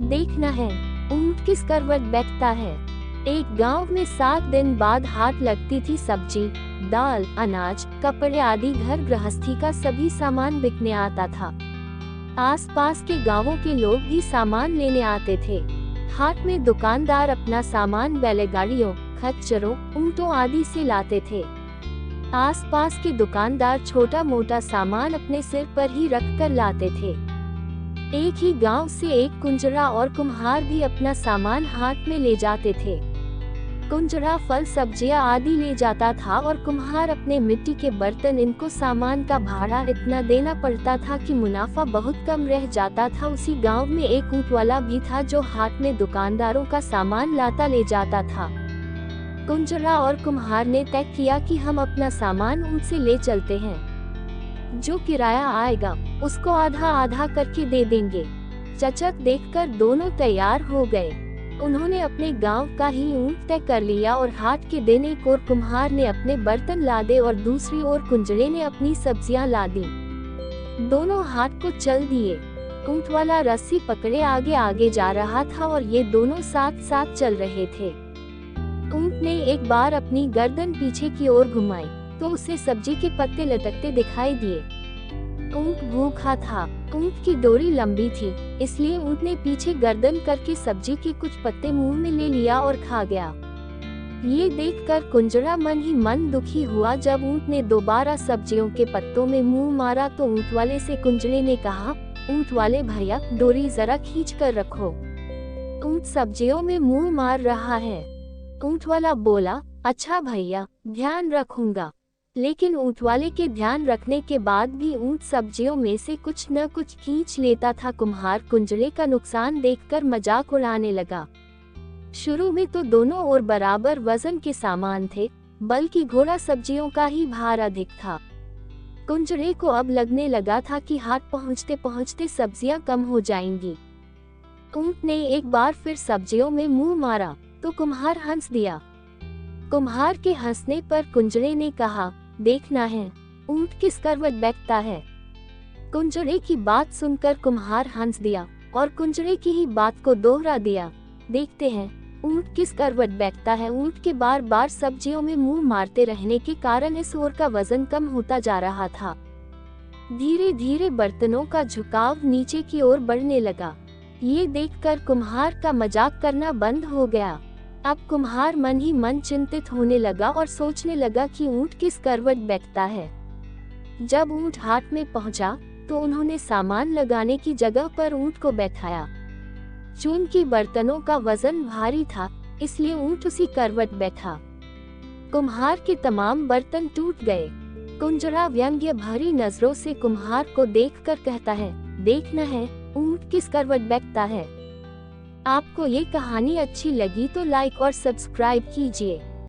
देखना है ऊंट किस करवट बैठता है। एक गांव में 7 दिन बाद हाट लगती थी। सब्जी, दाल, अनाज, कपड़े आदि घर गृहस्थी का सभी सामान बिकने आता था। आसपास के गांवों के लोग भी सामान लेने आते थे। हाट में दुकानदार अपना सामान बैलगाड़ियों, खच्चरों, ऊंटों आदि से लाते थे। आसपास के दुकानदार छोटा मोटा सामान अपने सिर पर ही रख कर लाते थे। एक ही गांव से एक कुंजरा और कुम्हार भी अपना सामान हाट में ले जाते थे। कुंजरा फल सब्जियां आदि ले जाता था और कुम्हार अपने मिट्टी के बर्तन। इनको सामान का भाड़ा इतना देना पड़ता था कि मुनाफा बहुत कम रह जाता था। उसी गांव में एक ऊंट वाला भी था जो हाट में दुकानदारों का सामान लाता ले जाता था। कुंजरा और कुम्हार ने तय किया कि हम अपना सामान ऊंट से ले चलते हैं। जो किराया आएगा उसको आधा आधा करके दे देंगे। चचक देखकर दोनों तैयार हो गए। उन्होंने अपने गांव का ही ऊंट तय कर लिया और हाट के दिन एक ओर कुम्हार ने अपने बर्तन लादे और दूसरी ओर कुंजरे ने अपनी सब्जियां लादी। दोनों हाट को चल दिए। ऊंट वाला रस्सी पकड़े आगे आगे जा रहा था और ये दोनों साथ साथ चल रहे थे। ऊंट ने एक बार अपनी गर्दन पीछे की ओर घुमाई तो उसे सब्जी के पत्ते लटकते दिखाई दिए। ऊंट भूखा था। ऊंट की डोरी लंबी थी, इसलिए ऊंट ने पीछे गर्दन करके सब्जी के कुछ पत्ते मुंह में ले लिया और खा गया। ये देखकर कुंजरा मन ही मन दुखी हुआ। जब ऊंट ने दोबारा सब्जियों के पत्तों में मुंह मारा तो ऊंट वाले से कुंजरे ने कहा, ऊंट वाले भैया, डोरी जरा खींच कर रखो, ऊंट सब्जियों में मुंह मार रहा है। ऊंट वाला बोला, अच्छा भैया, ध्यान रखूंगा। लेकिन ऊंट वाले के ध्यान रखने के बाद भी ऊंट सब्जियों में से कुछ न कुछ खींच लेता था। कुम्हार कुंजरे का नुकसान देखकर मजाक उड़ाने लगा। शुरू में तो दोनों ओर बराबर वजन के सामान थे, बल्कि घोड़ा सब्जियों का ही भार अधिक था। कुंजरे को अब लगने लगा था कि हाट पहुंचते पहुंचते सब्जियां कम हो जाएंगी। ऊंट ने एक बार फिर सब्जियों में मुंह मारा तो कुम्हार हंस दिया। कुम्हार के हंसने पर कुंजरे ने कहा, देखना है ऊंट किस करवट बैठता है। कुंजरे की बात सुनकर कुम्हार हंस दिया और कुंजरे की ही बात को दोहरा दिया। देखते हैं ऊंट किस करवट बैठता है। ऊंट के बार बार सब्जियों में मुंह मारते रहने के कारण इस ओर का वजन कम होता जा रहा था। धीरे धीरे बर्तनों का झुकाव नीचे की ओर बढ़ने लगा। ये देखकर कुम्हार का मजाक करना बंद हो गया। अब कुम्हार मन ही मन चिंतित होने लगा और सोचने लगा कि ऊंट किस करवट बैठता है। जब ऊंट हाट में पहुंचा तो उन्होंने सामान लगाने की जगह पर ऊंट को बैठाया। चूंकि बर्तनों का वजन भारी था, इसलिए ऊंट उसी करवट बैठा। कुम्हार के तमाम बर्तन टूट गए। कुंजरा व्यंग्य भरी नजरों से कुम्हार को देखकर कहता है, देखना है ऊंट किस करवट बैठता है। आपको ये कहानी अच्छी लगी तो लाइक और सब्सक्राइब कीजिए।